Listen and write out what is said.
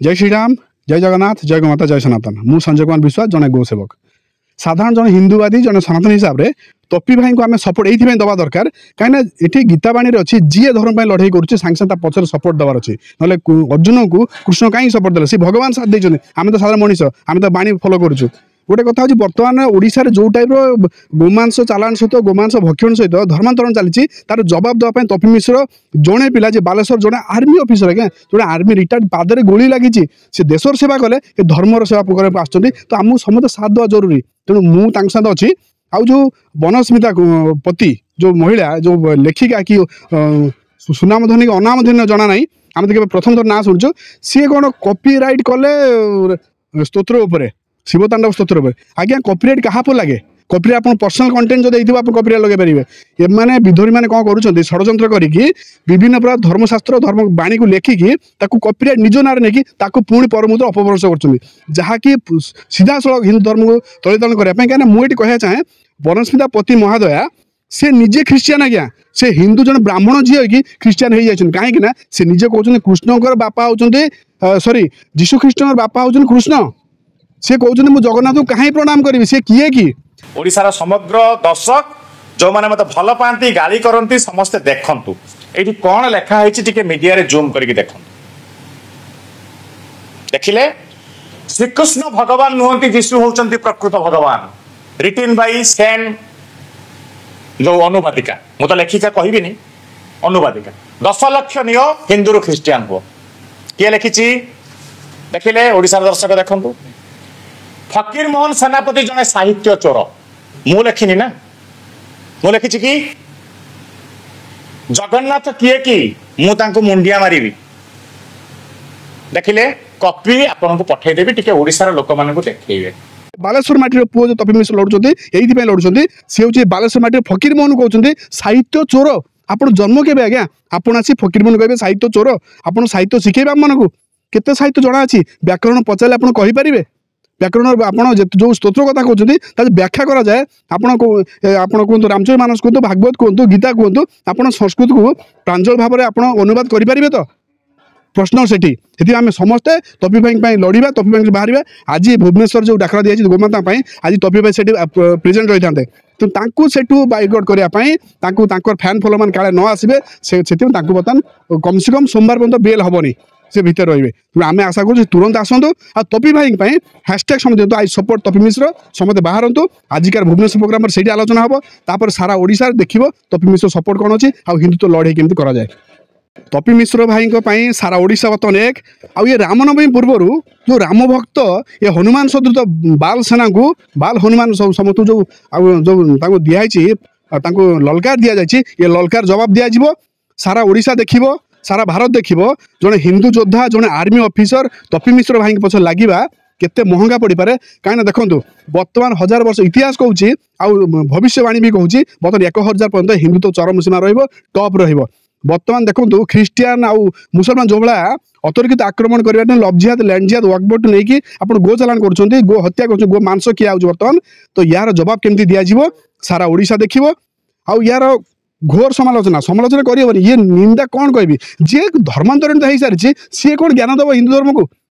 जय श्रीराम, जय जगन्नाथ, जय गोमाता, जय सनातन। मु संजय कुमार विश्वास, जने गोसेवक। साधारण जन हिंदुवादी जन सनातन हिसाब से टॉपी भाई को आम सपोर्ट ये दवा दरकार कहीं ये गीतावाणी अच्छी जी धर्म पर लड़ाई कर सागे सागे पचर सपोर्ट देवार अच्छी ना अर्जुन को कृष्ण कहीं सपोर्ट देते सी भगवान साथ देते आम तो साधारण मनीष आम तो बाणी फॉलो करूँ गोटे कथा हूँ बर्तमान ओडिशा रे जो टाइप गोमांस चालान सहित गोमांस भक्षण सहित धर्मांतरण चली तार जवाब देवाई टॉपी मिश्र जड़े पिला बालेश्वर जड़े आर्मी ऑफिसर आज्ञा जो आर्मी रिटायर्ड पादरे गोली लगी से देशर सेवा कले धर्मर सेवा करने आसुँच तो आमको समस्त साथ देवा जरूरी तेणु मुझे अच्छी आउ जो बनस्मिता पति जो महिला जो लेखिका कि सुनामधनी अनामधन्य जना ना आम तो प्रथम थर ना शुणु सी कौन कॉपीराइट कले स्तोत्र उपरे शिवतांडव स्तोत्र आज्ञा कॉपीराइट क्या लगे कॉपीराइट आप पर्सनल कंटेंट जो देते आप कॉपीराइट लगे पारे एमाने विधोरी मैंने कौन कर षड्यंत्र करके विभिन्न प्रकार धर्मशास्त्र धर्म बाणी को लेखिकी कॉपीराइट निज ना नहीं पुणी परमुद्र अपभ्रंश करकि सीधा सड़क हिंदू धर्म को तलीतलन करने कहीं मुझे कह चाहे बनस्मिता पति महादया से निजे ख्रीस्टियान आज्ञा से हिंदू जन ब्राह्मण झी कि ख्रीस्टियान हो जाए कहीं से निजे कहते कृष्णकर बापा होती सॉरी जीशु ख्रीष्टर बापा होती कृष्ण से कहते मुझे जगन्नाथ को कहीं प्रणाम करी सी किए कि ओडिशार समग्र दर्शक जो मैंने मत भल पाती गाली करती समस्ते देखु ये कौन लिखाई टी मीडिया रे जूम करके देखु देखिले श्रीकृष्ण भगवान नुहति जीशु होती प्रकृत भगवान रिटिन बाय सेन जो अनुवादिका मु तो लेखिका कहबी अनुवादिका 10 लाख नियो हिंदू रू ख्रीस्टियान हो किए लिखी देखिले ओडिशार दर्शक देखु फकीर मोहन सेनापति जने साहित्य चोर मु लेखिनी ना मु लिखी कि जगन्नाथ किए कि मु तांको मुंडिया मारिबी देखिले कॉपी आपन को पठेदेबी टिके ओडिसा रे लोक माने को देखैबे बालेश्वर माटी पुओ जो टॉपी मिश्र लड़ुंट ये लड़ुंट सी हूँ बालेश्वर माटी फकीर मोहन कहते साहित्य चोर आपन जन्म के आज्ञा आपन आसी फकीर मोहन कहे साहित्य चोर आपन साहित्य शिखेबे आम मानक केते साहित्य जना अच्छी व्याकरण पचारे आप कहींपारे व्याकरण आपड़ जो स्तोत्र कथा कहते व्याख्या करा जाए आपड़ कहतु रामचरित मानस कहतु भागवत कहतु गीता कहतु आप संस्कृत को प्रांजल भाव में आप अनुवाद करेंगे तो प्रश्न से आम समस्ते टॉपी भाई लड़वा टॉपी भाई बाहर आज भुवनेश्वर जो डाकरा दिखाई गोमाता आज टॉपी भाई से प्रेजेंट रही था तो सेठू बाइकआउट करने फैन फॉलो मान काले न आसबे से बर्तमान कम से कम सोमवार पर्यटन बेल हेनी से भीतर रे आम आशा करूँ तुरंत आसतु आ टॉपी भाई हैशटैग समझ दिखाँ आई सपोर्ट टॉपी मिश्र समस्त बाहरतु आजिकार भुवनेश्वर प्रोग्राम से आलोचना हम तापर सारा ओडिशा देखिए टॉपी मिश्र सपोर्ट कौन अच्छी आ हिंदुत्व लड़ाई केमती करा जाए टॉपी मिश्र भाई सारा ओडिशा बर्तमान एक आ ये रामनवमी पूर्वर जो राम भक्त ये हनुमान सदृत बाल सेना को बाल हनुमान समस्त जो दिखाई ललकार दि जाए ये ललकार जवाब दिज्व सारा ओडिशा देखिबो सारा भारत देखिबो जने हिंदू योद्धा जने आर्मी ऑफिसर टॉपी मिश्र भाई पछ लगिबा केते महंगा पड़ पारे कहीं देखो बर्तमान 1000 वर्ष इतिहास कहूँ भविष्यवाणी भी कहूँ बर्तमान 1000 पर्यटन हिंदुत्व चरम सीमा टॉप बर्तमान देखो ख्रीस्टियान आउ मुसलमान जो भाया अतर्कित आक्रमण करने लव जिहाद लैंड जिहाद वर्कबोट नहीं आप गो चालान कर गो हत्या कर गो मांस किया बर्तमान तो यार जवाब केमती दिज्व सारा ओडिशा देखिबो आउ यार घोर समालोचना समालोचना करहबनी ये निंदा कौन कहबी जी धर्मांतरण हो सारी सी कौन ज्ञान दब हिंदू धर्म को